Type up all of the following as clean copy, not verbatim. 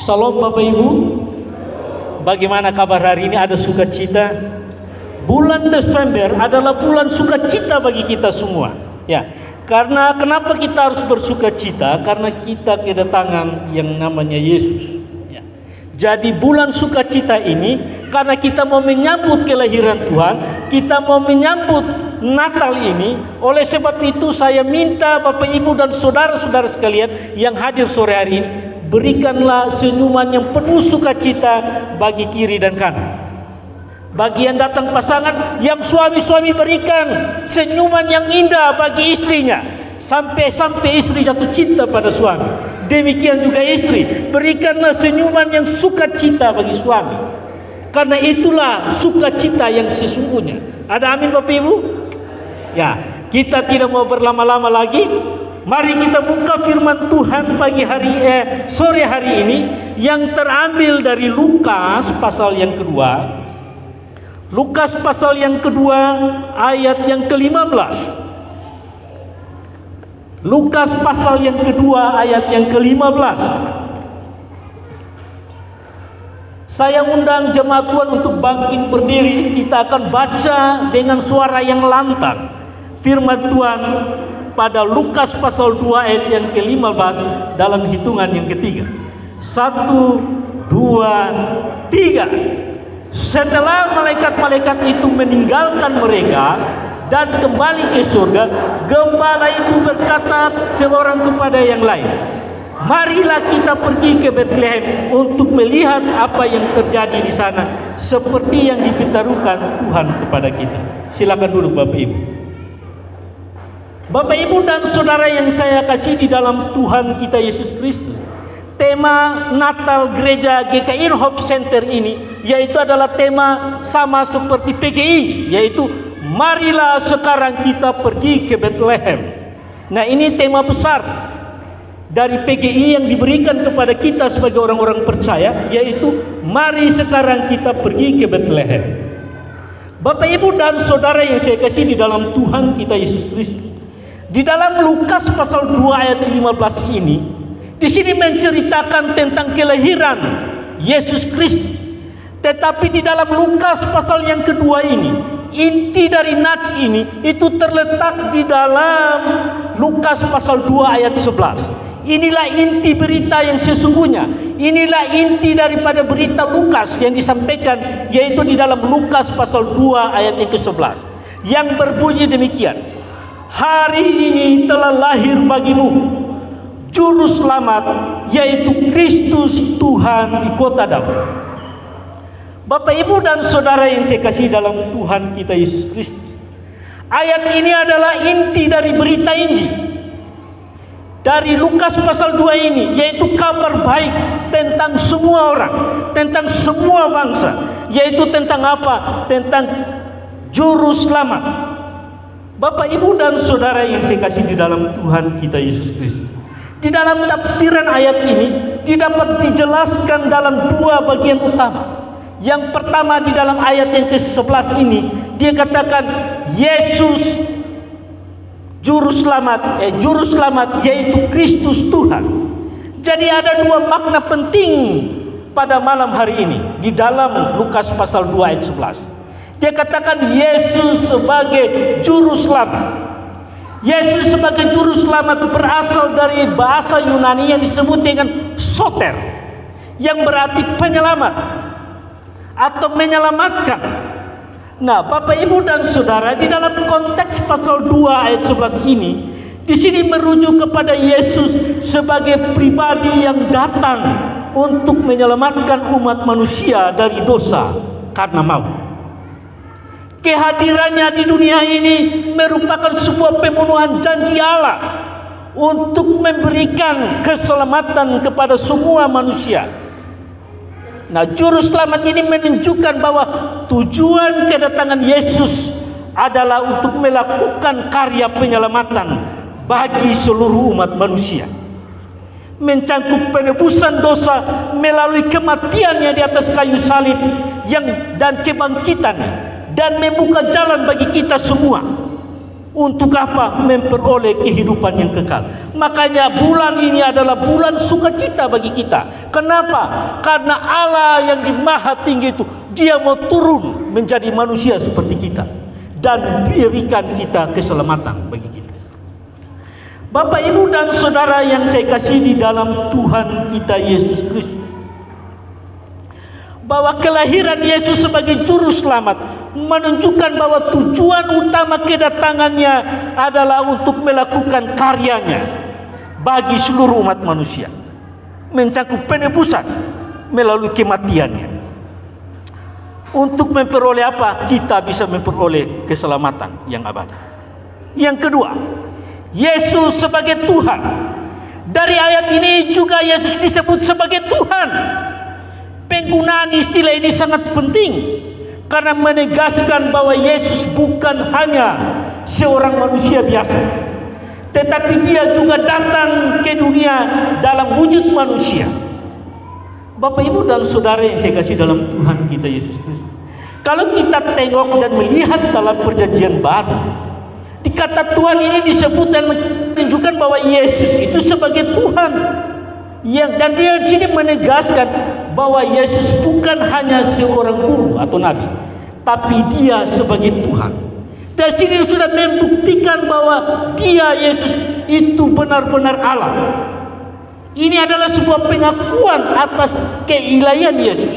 Salam Bapak Ibu. Bagaimana kabar hari ini? Ada sukacita? Bulan Desember adalah bulan sukacita bagi kita semua. Ya, karena kenapa kita harus bersukacita? Karena kita kedatangan yang namanya Yesus. Ya. Jadi bulan sukacita ini karena kita mau menyambut kelahiran Tuhan, kita mau menyambut Natal ini. Oleh sebab itu saya minta Bapak Ibu dan saudara-saudara sekalian yang hadir sore hari ini, berikanlah senyuman yang penuh sukacita bagi kiri dan kanan. Bagi yang datang pasangan, yang suami-suami berikan senyuman yang indah bagi istrinya, sampai istri jatuh cinta pada suami. Demikian juga istri, berikanlah senyuman yang sukacita bagi suami, karena itulah sukacita yang sesungguhnya. Ada amin Bapak Ibu? Ya, kita tidak mau berlama-lama lagi. Mari kita buka firman Tuhan sore hari ini yang terambil dari Lukas pasal yang kedua. Lukas pasal yang kedua ayat yang ke-15. Lukas pasal yang kedua ayat yang ke-15. Saya undang jemaat Tuhan untuk bangkit berdiri. Kita akan baca dengan suara yang lantang firman Tuhan pada Lukas pasal 2 ayat yang ke-15 dalam hitungan yang ketiga. 1, 2, 3. Setelah malaikat-malaikat itu meninggalkan mereka dan kembali ke surga, gembala itu berkata seorang kepada yang lain, marilah kita pergi ke Betlehem untuk melihat apa yang terjadi di sana, seperti yang diberitahukan Tuhan kepada kita. Silakan duduk Bapak Ibu. Bapak Ibu dan saudara yang saya kasih di dalam Tuhan kita Yesus Kristus, tema Natal Gereja GKI Hope Center ini yaitu adalah tema sama seperti PGI, yaitu marilah sekarang kita pergi ke Bethlehem. Nah, ini tema besar dari PGI yang diberikan kepada kita sebagai orang-orang percaya, yaitu mari sekarang kita pergi ke Bethlehem. Bapak Ibu dan saudara yang saya kasih di dalam Tuhan kita Yesus Kristus, di dalam Lukas pasal 2 ayat 15 ini, di sini menceritakan tentang kelahiran Yesus Kristus. Tetapi di dalam Lukas pasal yang kedua ini, inti dari nats ini itu terletak di dalam Lukas pasal 2 ayat 11. Inilah inti berita yang sesungguhnya. Inilah inti daripada berita Lukas yang disampaikan, yaitu di dalam Lukas pasal 2 ayat yang ke-11, yang berbunyi demikian. Hari ini telah lahir bagimu Juru Selamat, yaitu Kristus Tuhan di kota Daud. Bapak Ibu dan saudara yang saya kasih dalam Tuhan kita Yesus Kristus, ayat ini adalah inti dari berita Injil dari Lukas pasal 2 ini, yaitu kabar baik tentang semua orang, tentang semua bangsa, yaitu tentang apa? Tentang Juru Selamat. Bapak Ibu dan saudara yang saya kasih di dalam Tuhan kita Yesus Kristus, di dalam tafsiran ayat ini didapat dijelaskan dalam dua bagian utama. Yang pertama, di dalam ayat yang ke-11 ini dia katakan Yesus Juru Selamat yaitu Kristus Tuhan. Jadi ada dua makna penting pada malam hari ini di dalam Lukas pasal 2 ayat 11. Dia katakan Yesus sebagai Juru Selamat. Yesus sebagai Juru Selamat berasal dari bahasa Yunani yang disebut dengan soter, yang berarti penyelamat atau menyelamatkan. Nah, Bapak Ibu dan saudara, di dalam konteks pasal 2 ayat 11 ini, di sini merujuk kepada Yesus sebagai pribadi yang datang untuk menyelamatkan umat manusia dari dosa karena maut. Kehadirannya di dunia ini merupakan sebuah pemenuhan janji Allah untuk memberikan keselamatan kepada semua manusia. Nah, Juru Selamat ini menunjukkan bahwa tujuan kedatangan Yesus adalah untuk melakukan karya penyelamatan bagi seluruh umat manusia, mencangkup penebusan dosa melalui kematiannya di atas kayu salib dan kebangkitannya, dan membuka jalan bagi kita semua Untuk apa? Memperoleh kehidupan yang kekal. Makanya bulan ini adalah bulan sukacita bagi kita. Kenapa? Karena Allah yang di Maha Tinggi itu, Dia mau turun menjadi manusia seperti kita dan berikan kita keselamatan bagi kita. Bapak, Ibu dan Saudara yang saya kasih di dalam Tuhan kita Yesus Kristus, bahwa kelahiran Yesus sebagai juru selamat menunjukkan bahwa tujuan utama kedatangannya adalah untuk melakukan karyanya bagi seluruh umat manusia, mencakup penebusan melalui kematiannya. Untuk memperoleh apa? Kita bisa memperoleh keselamatan yang abadi. Yang kedua, Yesus sebagai Tuhan. Dari ayat ini juga Yesus disebut sebagai Tuhan. Penggunaan istilah ini sangat penting karena menegaskan bahwa Yesus bukan hanya seorang manusia biasa, tetapi Dia juga datang ke dunia dalam wujud manusia. Bapak, Ibu dan Saudara yang saya kasih dalam Tuhan kita Yesus Kristus, kalau kita tengok dan melihat dalam Perjanjian Baru, di kata Tuhan ini disebut dan menunjukkan bahwa Yesus itu sebagai Tuhan. Dan Dia di sini menegaskan bahwa Yesus bukan hanya seorang guru atau nabi, tapi Dia sebagai Tuhan. Dan sini sudah membuktikan bahwa Dia, Yesus, itu benar-benar Allah. Ini adalah sebuah pengakuan atas keilahian Yesus.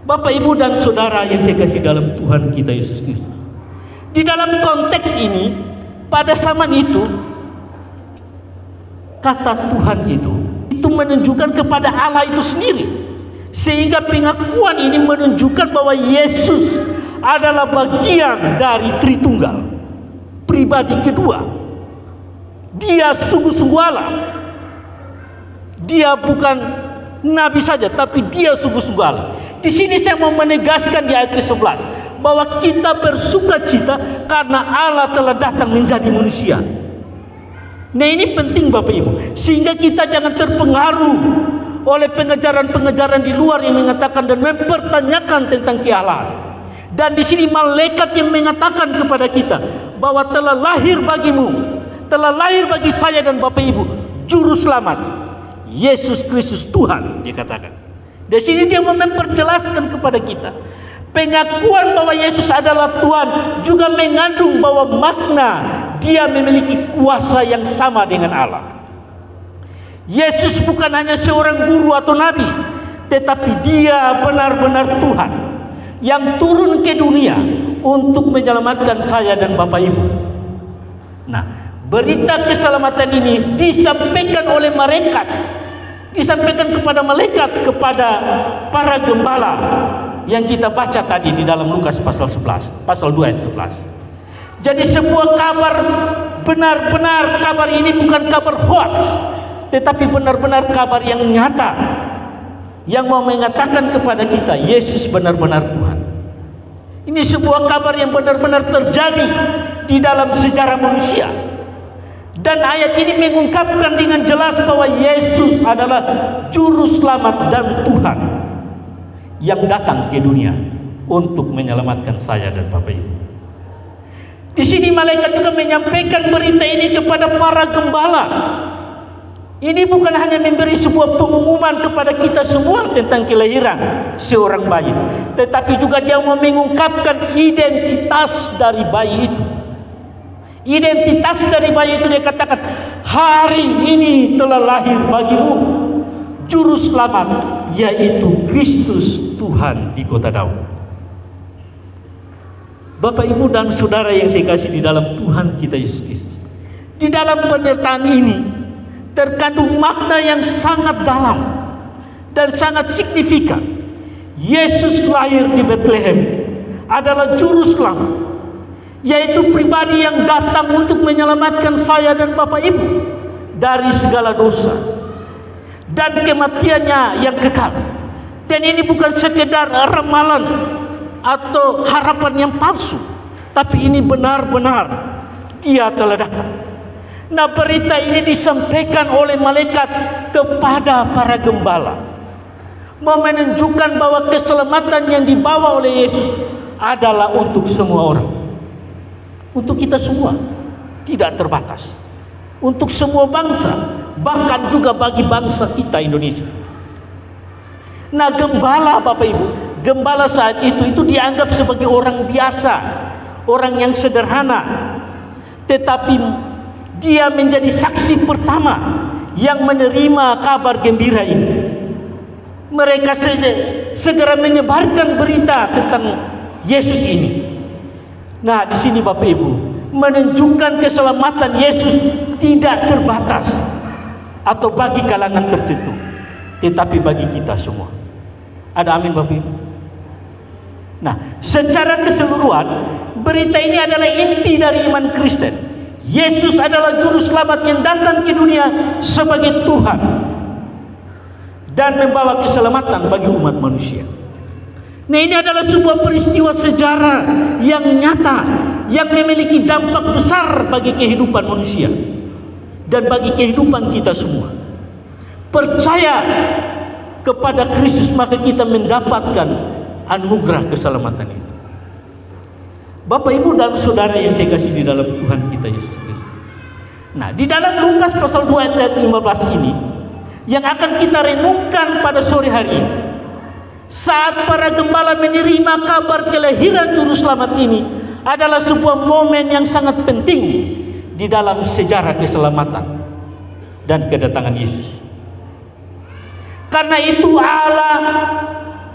Bapak, Ibu dan Saudara yang saya kasih dalam Tuhan kita Yesus Kristus, di dalam konteks ini, pada zaman itu, kata Tuhan itu menunjukkan kepada Allah itu sendiri. Sehingga pengakuan ini menunjukkan bahwa Yesus adalah bagian dari Tritunggal, pribadi kedua. Dia sungguh-sungguh Allah. Dia bukan nabi saja, tapi Dia sungguh-sungguh Allah. Di sini saya mau menegaskan di ayat ke-11 bahwa kita bersukacita karena Allah telah datang menjadi manusia. Nah, ini penting Bapak Ibu, sehingga kita jangan terpengaruh oleh pengejaran-pengejaran di luar yang mengatakan dan mempertanyakan tentang kealahan. Dan di sini malaikat yang mengatakan kepada kita bahwa telah lahir bagimu, telah lahir bagi saya dan Bapak Ibu, juru selamat, Yesus Kristus Tuhan, dikatakan. Di sini Dia mau memperjelaskan kepada kita. Pengakuan bahwa Yesus adalah Tuhan juga mengandung bahwa makna Dia memiliki kuasa yang sama dengan Allah. Yesus bukan hanya seorang guru atau nabi, tetapi Dia benar-benar Tuhan yang turun ke dunia untuk menyelamatkan saya dan Bapak Ibu. Nah, berita keselamatan ini disampaikan oleh malaikat, disampaikan kepada malaikat, kepada para gembala yang kita baca tadi di dalam Lukas pasal 11, pasal 2 ayat 11. Jadi sebuah kabar, benar-benar kabar ini bukan kabar hoax, tetapi benar-benar kabar yang nyata, yang mau mengatakan kepada kita Yesus benar-benar Tuhan. Ini sebuah kabar yang benar-benar terjadi di dalam sejarah manusia. Dan ayat ini mengungkapkan dengan jelas bahwa Yesus adalah juru selamat dan Tuhan yang datang ke dunia untuk menyelamatkan saya dan Bapak Ibu. Di sini malaikat juga menyampaikan berita ini kepada para gembala. Ini bukan hanya memberi sebuah pengumuman kepada kita semua tentang kelahiran seorang bayi, tetapi juga Dia mau mengungkapkan identitas dari bayi itu. Identitas dari bayi itu Dia katakan, hari ini telah lahir bagimu juru selamat, yaitu Kristus Tuhan di kota Daud. Bapak, Ibu dan Saudara yang saya kasih di dalam Tuhan kita Yesus Kristus, di dalam penyertaan ini terkandung makna yang sangat dalam dan sangat signifikan. Yesus lahir di Bethlehem adalah juru selamat, yaitu pribadi yang datang untuk menyelamatkan saya dan Bapak Ibu dari segala dosa dan kematiannya yang kekal. Dan ini bukan sekedar ramalan atau harapan yang palsu, tapi ini benar-benar Dia telah datang. Nah, berita ini disampaikan oleh malaikat kepada para gembala, mau menunjukkan bahwa keselamatan yang dibawa oleh Yesus adalah untuk semua orang. Untuk kita semua, tidak terbatas. Untuk semua bangsa, bahkan juga bagi bangsa kita Indonesia. Nah, gembala Bapak Ibu, gembala saat itu dianggap sebagai orang biasa, orang yang sederhana. Tetapi dia menjadi saksi pertama yang menerima kabar gembira ini. Mereka segera menyebarkan berita tentang Yesus ini. Nah, di sini Bapak Ibu menunjukkan keselamatan Yesus tidak terbatas atau bagi kalangan tertentu, tetapi bagi kita semua. Ada amin Bapak Ibu? Nah, secara keseluruhan berita ini adalah inti dari iman Kristen. Yesus adalah juru selamat yang datang ke dunia sebagai Tuhan dan membawa keselamatan bagi umat manusia. Nah, ini adalah sebuah peristiwa sejarah yang nyata, yang memiliki dampak besar bagi kehidupan manusia dan bagi kehidupan kita semua. Percaya kepada Kristus, maka kita mendapatkan anugerah keselamatan itu. Bapak, Ibu, dan saudara yang saya kasih di dalam Tuhan kita Yesus Kristus. Nah, di dalam Lukas pasal 2 ayat 15 ini yang akan kita renungkan pada sore hari ini, saat para gembala menerima kabar kelahiran juru selamat ini, adalah sebuah momen yang sangat penting di dalam sejarah keselamatan dan kedatangan Yesus. Karena itu Allah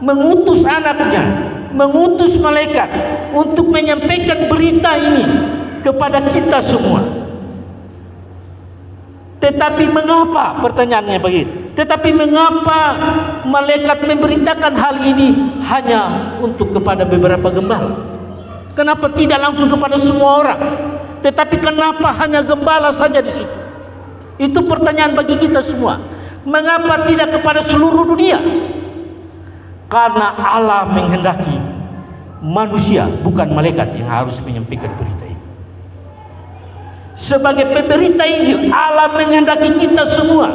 mengutus anaknya, mengutus malaikat untuk menyampaikan berita ini kepada kita semua. Tetapi mengapa, pertanyaannya begitu, tetapi mengapa malaikat memberitakan hal ini hanya untuk kepada beberapa gembala? Kenapa tidak langsung kepada semua orang? Tetapi kenapa hanya gembala saja di situ? Itu pertanyaan bagi kita semua. Mengapa tidak kepada seluruh dunia? Karena Allah menghendaki manusia, bukan malaikat, yang harus menyampaikan berita ini. Sebagai pemberita Injil, Allah menghendaki kita semua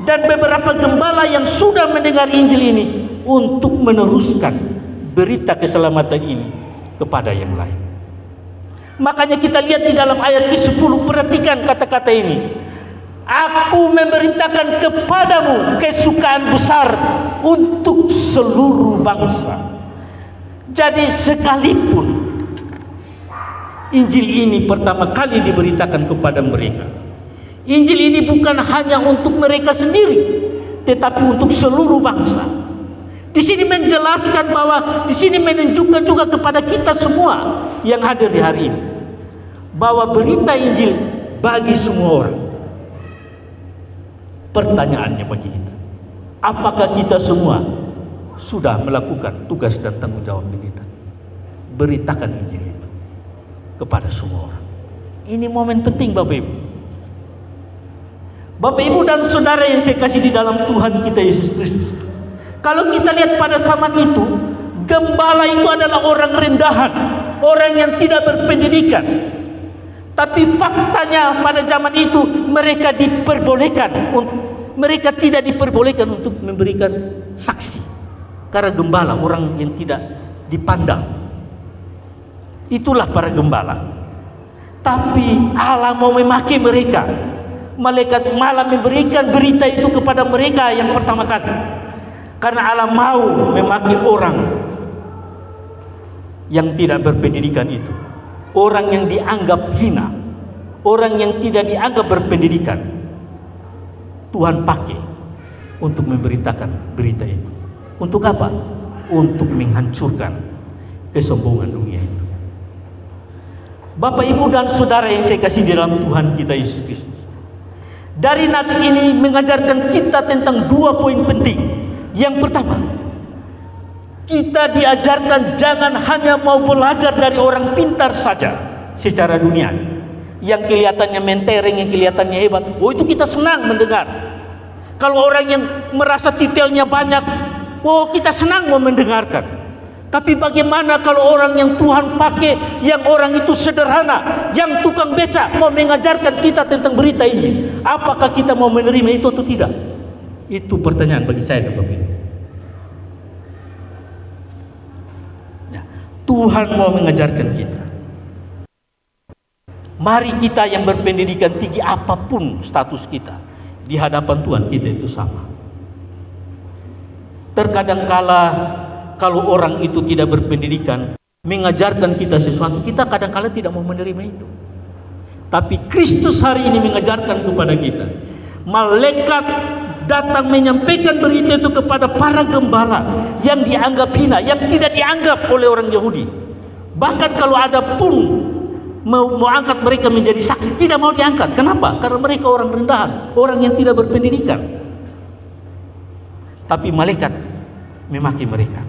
dan beberapa gembala yang sudah mendengar Injil ini untuk meneruskan berita keselamatan ini kepada yang lain. Makanya kita lihat di dalam ayat ke-10, perhatikan kata-kata ini. Aku memberitakan kepadamu kesukaan besar untuk seluruh bangsa. Jadi sekalipun Injil ini pertama kali diberitakan kepada mereka, Injil ini bukan hanya untuk mereka sendiri, tetapi untuk seluruh bangsa. Di sini menjelaskan bahwa di sini menunjukkan juga kepada kita semua yang hadir di hari ini bahwa berita Injil bagi semua orang. Pertanyaannya bagi kita, apakah kita semua sudah melakukan tugas dan tanggung jawab kita? Beritakan Injil itu kepada semua orang. Ini momen penting Bapak Ibu. Bapak Ibu dan saudara yang saya kasih di dalam Tuhan kita Yesus Kristus. Kalau kita lihat pada zaman itu, gembala itu adalah orang rendahan, orang yang tidak berpendidikan. Tapi faktanya pada zaman itu mereka diperbolehkan, mereka tidak diperbolehkan untuk memberikan saksi. Karena gembala orang yang tidak dipandang. Itulah para gembala. Tapi Allah mau memakai mereka. Malaikat malah memberikan berita itu kepada mereka yang pertama kali. Karena Allah mau memakai orang yang tidak berpendidikan itu. Orang yang dianggap hina, orang yang tidak dianggap berpendidikan, Tuhan pakai untuk memberitakan berita itu. Untuk apa? Untuk menghancurkan kesombongan dunia itu. Bapak, Ibu, dan saudara yang saya kasih di dalam Tuhan kita Yesus Kristus, dari nats ini mengajarkan kita tentang dua poin penting. Yang pertama, kita diajarkan jangan hanya mau belajar dari orang pintar saja secara dunia, yang kelihatannya mentereng, yang kelihatannya hebat. Oh, itu kita senang mendengar. Kalau orang yang merasa titelnya banyak, oh, kita senang mau mendengarkan. Tapi bagaimana kalau orang yang Tuhan pakai, yang orang itu sederhana, yang tukang beca, mau mengajarkan kita tentang berita ini? Apakah kita mau menerima itu atau tidak? Itu pertanyaan bagi saya dan Bapak Ibu. Tuhan mau mengajarkan kita. Mari kita yang berpendidikan tinggi, apapun status kita, di hadapan Tuhan kita itu sama. Terkadang kala kalau orang itu tidak berpendidikan, mengajarkan kita sesuatu, kita kadang-kala tidak mau menerima itu. Tapi Kristus hari ini mengajarkan kepada kita. Malaikat datang menyampaikan berita itu kepada para gembala yang dianggap hina, yang tidak dianggap oleh orang Yahudi. Bahkan kalau ada pun mau angkat mereka menjadi saksi, tidak mau diangkat. Kenapa? Karena mereka orang rendahan, orang yang tidak berpendidikan. Tapi malaikat memaki mereka.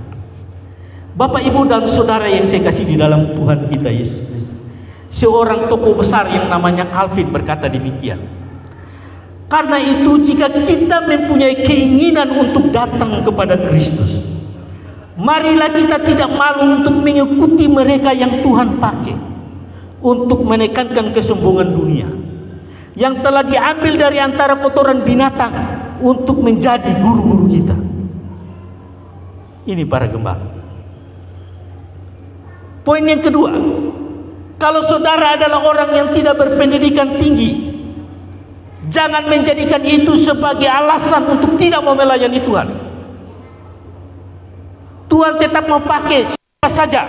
Bapak, Ibu, dan saudara yang saya kasih di dalam Tuhan kita Yesus Kristus, seorang tokoh besar yang namanya Calvin berkata demikian. Karena itu, jika kita mempunyai keinginan untuk datang kepada Kristus, marilah kita tidak malu untuk mengikuti mereka yang Tuhan pakai untuk menekankan kesombongan dunia, yang telah diambil dari antara kotoran binatang untuk menjadi guru-guru kita. Ini para gembala. Poin yang kedua, kalau saudara adalah orang yang tidak berpendidikan tinggi, jangan menjadikan itu sebagai alasan untuk tidak mau melayani Tuhan. Tuhan tetap mau pakai siapa saja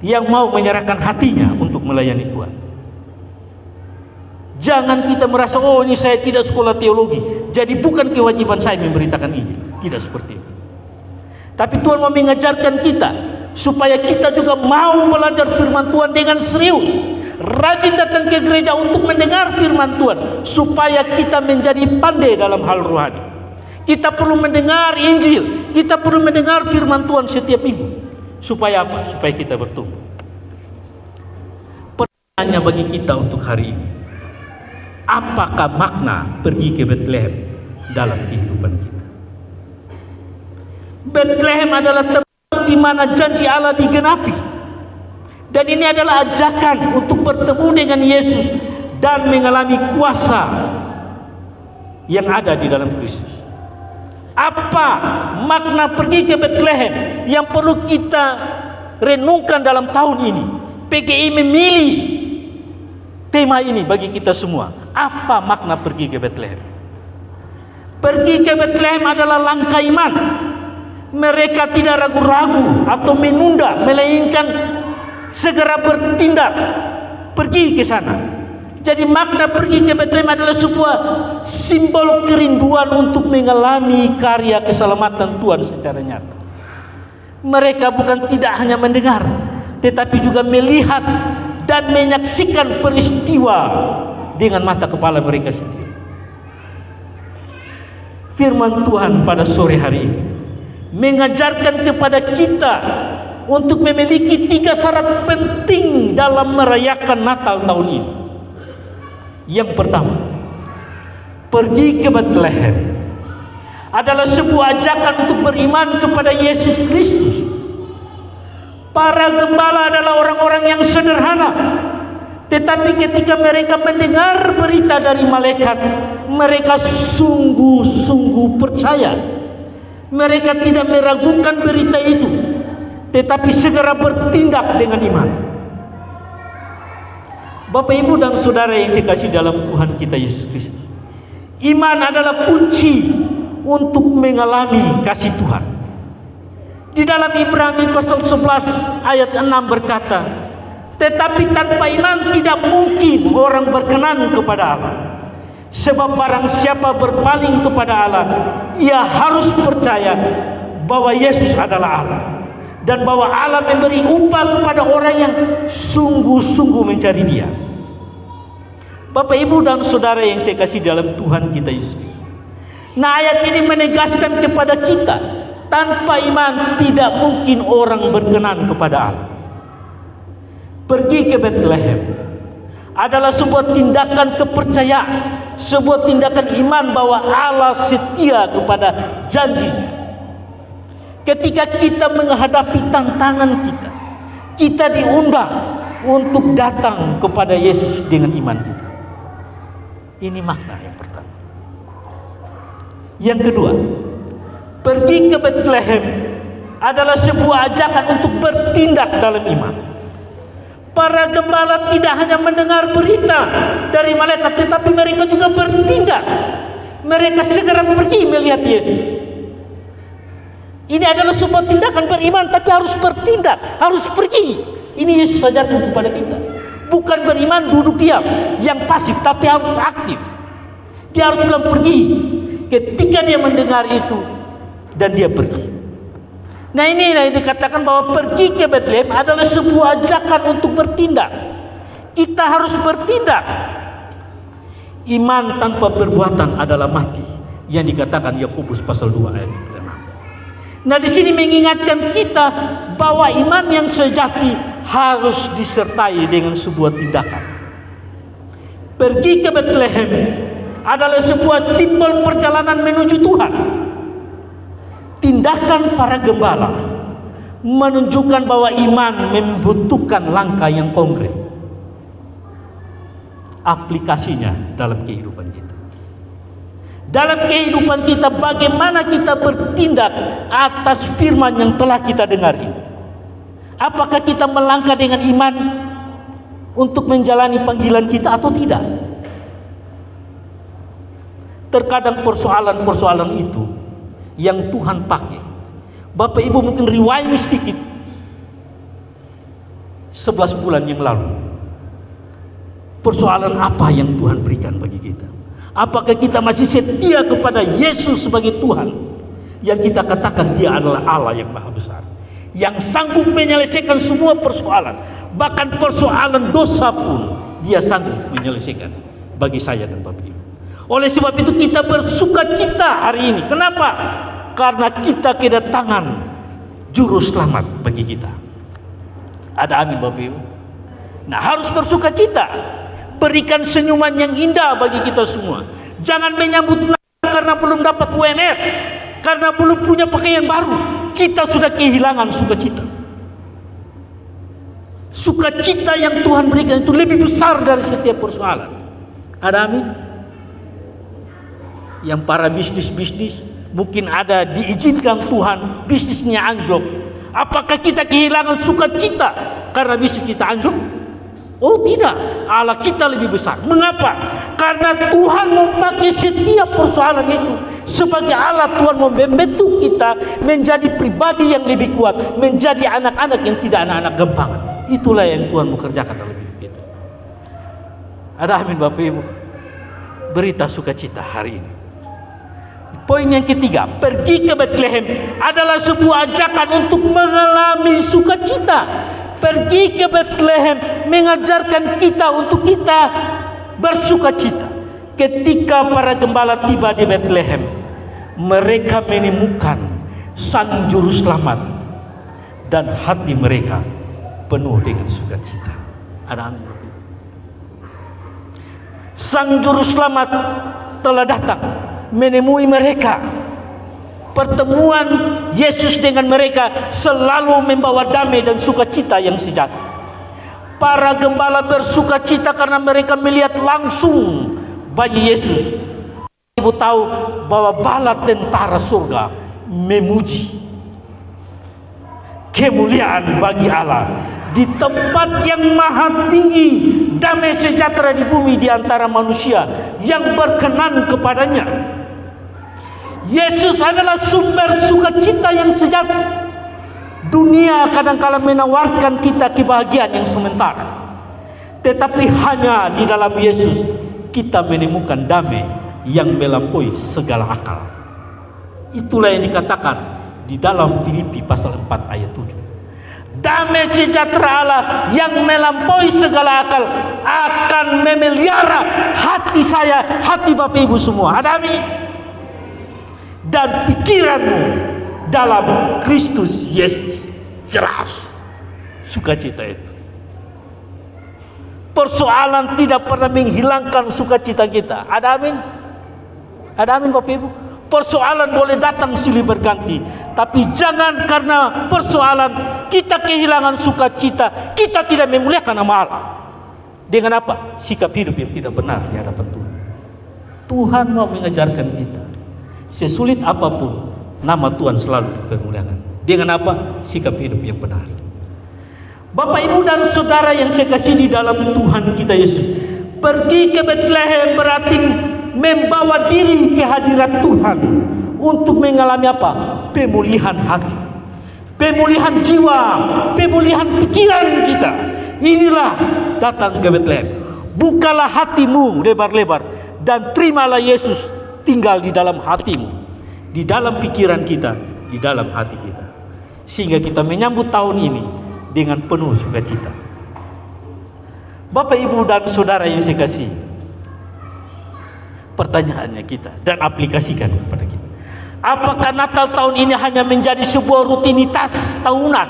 yang mau menyerahkan hatinya untuk melayani Tuhan. Jangan kita merasa, oh ini saya tidak sekolah teologi, jadi bukan kewajiban saya memberitakan Injil. Tidak seperti itu. Tapi Tuhan mau mengajarkan kita supaya kita juga mau belajar firman Tuhan dengan serius, rajin datang ke gereja untuk mendengar firman Tuhan, supaya kita menjadi pandai dalam hal rohani. Kita perlu mendengar Injil, kita perlu mendengar firman Tuhan setiap minggu. Supaya apa? Supaya kita bertumbuh. Pertanyaannya bagi kita untuk hari ini, apakah makna pergi ke Bethlehem dalam kehidupan kita? Bethlehem adalah tempat di mana janji Allah digenapi. Dan ini adalah ajakan untuk bertemu dengan Yesus dan mengalami kuasa yang ada di dalam Kristus. Apa makna pergi ke Bethlehem yang perlu kita renungkan dalam tahun ini? PGI memilih tema ini bagi kita semua. Apa makna pergi ke Bethlehem? Pergi ke Bethlehem adalah langkah iman. Mereka tidak ragu-ragu atau menunda, melainkan segera bertindak, pergi ke sana. Jadi makna pergi ke Bethlehem adalah sebuah simbol kerinduan untuk mengalami karya keselamatan Tuhan secara nyata. Mereka bukan tidak hanya mendengar, tetapi juga melihat dan menyaksikan peristiwa dengan mata kepala mereka sendiri. Firman Tuhan pada sore hari ini mengajarkan kepada kita untuk memiliki 3 syarat penting dalam merayakan Natal tahun ini. Yang pertama, pergi ke Bethlehem adalah sebuah ajakan untuk beriman kepada Yesus Kristus. Para gembala adalah orang-orang yang sederhana, tetapi ketika mereka mendengar berita dari malaikat, mereka sungguh-sungguh percaya. Mereka tidak meragukan berita itu, tetapi segera bertindak dengan iman. Bapak, Ibu, dan saudara yang saya kasih dalam Tuhan kita Yesus Kristus, iman adalah kunci untuk mengalami kasih Tuhan. Di dalam Ibrani pasal 11 ayat 6 berkata, tetapi tanpa iman tidak mungkin orang berkenan kepada Allah. Sebab barang siapa berpaling kepada Allah, ia harus percaya bahwa Yesus adalah Allah, dan bahwa Allah memberi upah kepada orang yang sungguh-sungguh mencari Dia. Bapak, Ibu, dan saudara yang saya kasih dalam Tuhan kita Yesus. Nah, ayat ini menegaskan kepada kita, tanpa iman tidak mungkin orang berkenan kepada Allah. Pergi ke Bethlehem adalah sebuah tindakan kepercayaan, sebuah tindakan iman bahwa Allah setia kepada janjinya. Ketika kita menghadapi tantangan kita diundang untuk datang kepada Yesus dengan iman kita. Ini makna yang pertama. Yang kedua, pergi ke Bethlehem adalah sebuah ajakan untuk bertindak dalam iman. Para gembala tidak hanya mendengar berita dari malaikat, tetapi mereka juga bertindak. Mereka segera pergi melihat Yesus. Ini adalah sebuah tindakan beriman, tapi harus bertindak, harus pergi. Ini Yesus ajarkan kepada kita. Bukan beriman duduk diam, yang pasif, tapi harus aktif. Dia harus bilang pergi. Ketika dia mendengar itu, dan dia pergi. Nah, inilah yang dikatakan bahwa pergi ke Bethlehem adalah sebuah ajakan untuk bertindak. Kita harus bertindak. Iman tanpa perbuatan adalah mati, yang dikatakan Yakobus pasal 2 ayat 6. Nah, di sini mengingatkan kita bahwa iman yang sejati harus disertai dengan sebuah tindakan. Pergi ke Bethlehem adalah sebuah simbol perjalanan menuju Tuhan. Tindakan para gembala menunjukkan bahwa iman membutuhkan langkah yang konkret. Aplikasinya dalam kehidupan kita. Dalam kehidupan kita, bagaimana kita bertindak atas firman yang telah kita dengar ini. Apakah kita melangkah dengan iman untuk menjalani panggilan kita atau tidak? Terkadang persoalan-persoalan itu yang Tuhan pakai. Bapak Ibu mungkin rewind sedikit 11 bulan yang lalu. Persoalan apa yang Tuhan berikan bagi kita? Apakah kita masih setia kepada Yesus sebagai Tuhan? Yang kita katakan dia adalah Allah yang maha besar, yang sanggup menyelesaikan semua persoalan. Bahkan persoalan dosa pun dia sanggup menyelesaikan bagi saya dan Bapak Ibu. Oleh sebab itu kita bersuka cita hari ini. Kenapa? Karena kita kedatangan juru selamat bagi kita. Ada amin Bapak Ibu? Nah, harus bersuka cita. Berikan senyuman yang indah bagi kita semua. Jangan menyambut Natal karena belum dapat UMR, karena belum punya pakaian baru. Kita sudah kehilangan sukacita. Sukacita yang Tuhan berikan itu lebih besar dari setiap persoalan. Ada amin? Yang para bisnis mungkin ada diizinkan Tuhan bisnisnya anjlok. Apakah kita kehilangan sukacita karena bisnis kita anjlok? Oh tidak, Allah kita lebih besar. Mengapa? Karena Tuhan memakai setiap persoalan itu sebagai Allah. Tuhan membentuk kita menjadi pribadi yang lebih kuat, menjadi anak-anak yang tidak anak-anak gempangan. Itulah yang Tuhan mau kerjakan dalam hidup kita. Ada amin Bapak Ibu? Berita sukacita hari ini. Poin yang ketiga, pergi ke Bethlehem adalah sebuah ajakan untuk mengalami sukacita. Pergi ke Bethlehem mengajarkan kita untuk kita bersukacita. Ketika para gembala tiba di Bethlehem, mereka menemukan sang juru selamat dan hati mereka penuh dengan sukacita. Ada amin. Sang juru selamat telah datang menemui mereka. Pertemuan Yesus dengan mereka selalu membawa damai dan sukacita yang sejati. Para gembala bersukacita karena mereka melihat langsung bayi Yesus. Ibu tahu bahwa bala tentara surga memuji kemuliaan bagi Allah di tempat yang maha tinggi, damai sejahtera di bumi di antara manusia yang berkenan kepadanya. Yesus adalah sumber sukacita yang sejati. Dunia kadang-kala menawarkan kita kebahagiaan yang sementara, tetapi hanya di dalam Yesus kita menemukan damai yang melampaui segala akal. Itulah yang dikatakan di dalam Filipi pasal 4 ayat 7. Damai sejahtera Allah yang melampaui segala akal akan memelihara hati saya, hati Bapak Ibu semua. Ada amin? Dan pikiranmu dalam Kristus Yesus. Jelas sukacita itu. Persoalan tidak pernah menghilangkan sukacita kita. Ada amin? Ada amin Bapak Ibu? Persoalan boleh datang silih berganti, tapi jangan karena persoalan kita kehilangan sukacita, kita tidak memuliakan nama Allah. Dengan apa? Sikap hidup yang tidak benar di hadapan Tuhan. Tuhan mau mengajarkan kita, sesulit apapun nama Tuhan selalu dipermuliakan. Dengan apa? Sikap hidup yang benar. Bapak, Ibu, dan Saudara yang saya kasih di dalam Tuhan kita Yesus, pergi ke Bethlehem berarti membawa diri ke hadirat Tuhan untuk mengalami apa? Pemulihan hati, pemulihan jiwa, pemulihan pikiran kita. Inilah datang ke Bethlehem. Bukalah hatimu lebar-lebar dan terimalah Yesus tinggal di dalam hatimu, di dalam pikiran kita, di dalam hati kita, sehingga kita menyambut tahun ini dengan penuh sukacita. Bapak, Ibu, dan Saudara yang saya kasih, pertanyaannya kita dan aplikasikan kepada kita. Apakah Natal tahun ini hanya menjadi sebuah rutinitas tahunan,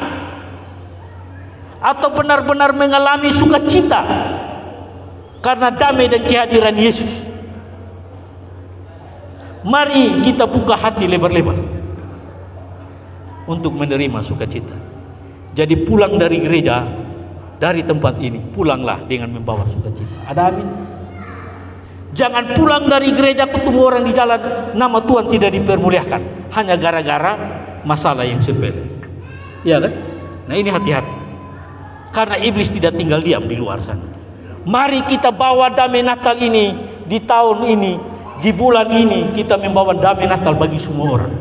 atau benar-benar mengalami sukacita karena damai dan kehadiran Yesus? Mari kita buka hati lebar-lebar untuk menerima sukacita. Jadi pulang dari gereja, dari tempat ini, pulanglah dengan membawa sukacita. Ada amin? Jangan pulang dari gereja ketemu orang di jalan, nama Tuhan tidak dipermuliakan, hanya gara-gara masalah yang sepele. Ya kan? Nah, ini hati-hati, karena iblis tidak tinggal diam di luar sana. Mari kita bawa damai Natal ini, di tahun ini, di bulan ini, kita membawa damai Natal bagi semua orang.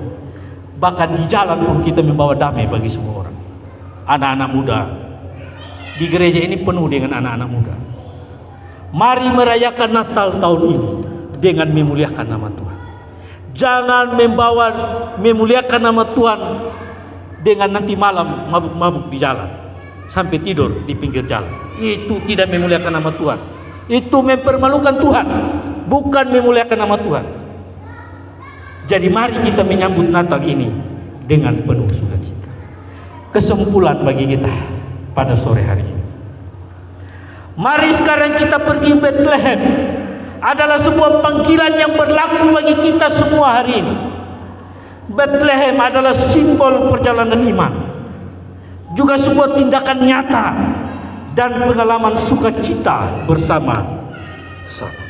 Bahkan di jalan pun kita membawa damai bagi semua orang. Anak-anak muda, di gereja ini penuh dengan anak-anak muda. Mari merayakan Natal tahun ini dengan memuliakan nama Tuhan. Jangan memuliakan nama Tuhan dengan nanti malam mabuk-mabuk di jalan, sampai tidur di pinggir jalan. Itu tidak memuliakan nama Tuhan. Itu mempermalukan Tuhan, bukan memuliakan nama Tuhan. Jadi mari kita menyambut Natal ini dengan penuh sukacita. Kesimpulan bagi kita pada sore hari ini, mari sekarang kita pergi Bethlehem. Adalah sebuah panggilan yang berlaku bagi kita semua hari ini. Bethlehem adalah simbol perjalanan iman, juga sebuah tindakan nyata dan pengalaman sukacita bersama-sama.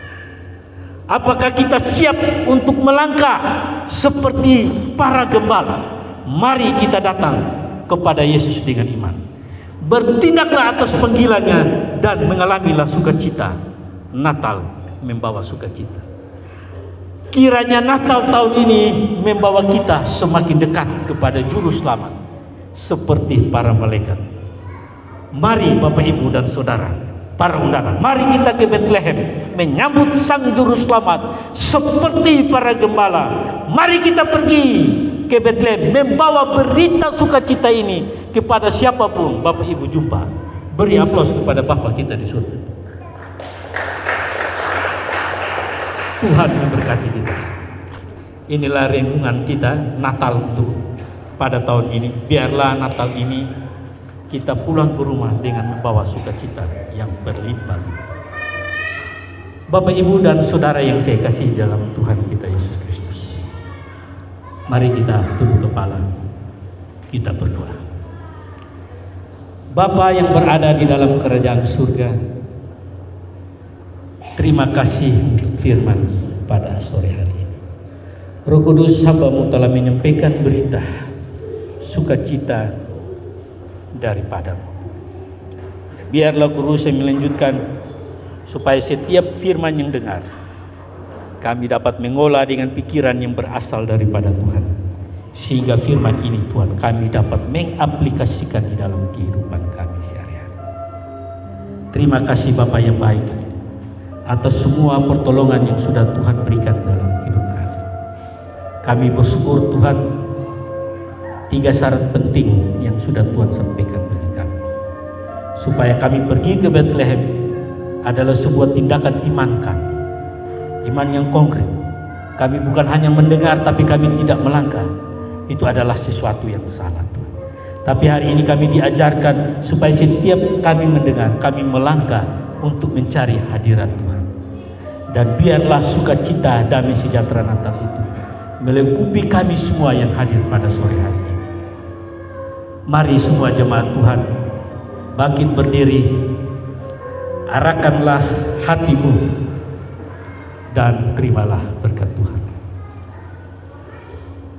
Apakah kita siap untuk melangkah seperti para gembala? Mari kita datang kepada Yesus dengan iman. Bertindaklah atas panggilannya dan mengalamilah sukacita. Natal membawa sukacita. Kiranya Natal tahun ini membawa kita semakin dekat kepada Juru Selamat seperti para malaikat. Mari Bapak, Ibu, dan Saudara, para undangan, mari kita ke Bethlehem menyambut Sang Juru Selamat seperti para gembala. Mari kita pergi ke Bethlehem membawa berita sukacita ini kepada siapapun Bapak, Ibu jumpa. Beri aplaus kepada Bapa kita di surga. Tuhan memberkati kita. Inilah renungan kita Natal untuk pada tahun ini. Biarlah Natal ini kita pulang ke rumah dengan membawa sukacita yang berlimpah. Bapak, Ibu, dan Saudara yang saya kasih dalam Tuhan kita Yesus Kristus, mari kita tunduk kepala, kita berdoa. Bapa yang berada di dalam kerajaan surga, terima kasih untuk firman pada sore hari ini. Roh Kudus, hamba-Mu telah menyampaikan berita sukacita daripadamu. Biarlah Kudus yang melanjutkan, supaya setiap firman yang dengar kami dapat mengolah dengan pikiran yang berasal daripada Tuhan, sehingga firman ini Tuhan kami dapat mengaplikasikan di dalam kehidupan kami sehari-hari. Terima kasih Bapa yang baik atas semua pertolongan yang sudah Tuhan berikan dalam hidup kami. Kami bersyukur Tuhan, 3 syarat penting yang sudah Tuhan sampaikan bagi kami, supaya kami pergi ke Bethlehem adalah sebuah tindakan iman kami, iman yang konkret. Kami bukan hanya mendengar tapi kami tidak melangkah. Itu adalah sesuatu yang salah Tuhan. Tapi hari ini kami diajarkan supaya setiap kami mendengar, kami melangkah untuk mencari hadirat Tuhan. Dan biarlah sukacita damai sejahtera Natal itu melengkapi kami semua yang hadir pada sore hari ini. Mari semua jemaat Tuhan bangkit berdiri, arahkanlah hatimu dan terimalah berkat Tuhan.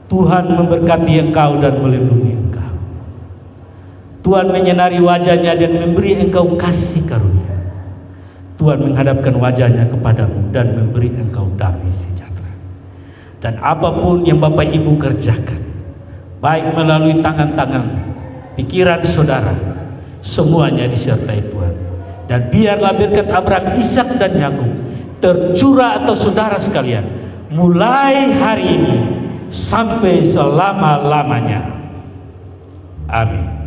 Tuhan memberkati engkau dan melindungi engkau. Tuhan menyinari wajahnya dan memberi engkau kasih karunia. Tuhan menghadapkan wajahnya kepadamu dan memberi engkau damai sejahtera. Dan apapun yang Bapak Ibu kerjakan, baik melalui tangan-tangan, pikiran saudara, semuanya disertai Tuhan. Dan biarlah berkat Abraham, Ishak dan Yakub tercurah atas saudara sekalian, mulai hari ini sampai selama-lamanya. Amin.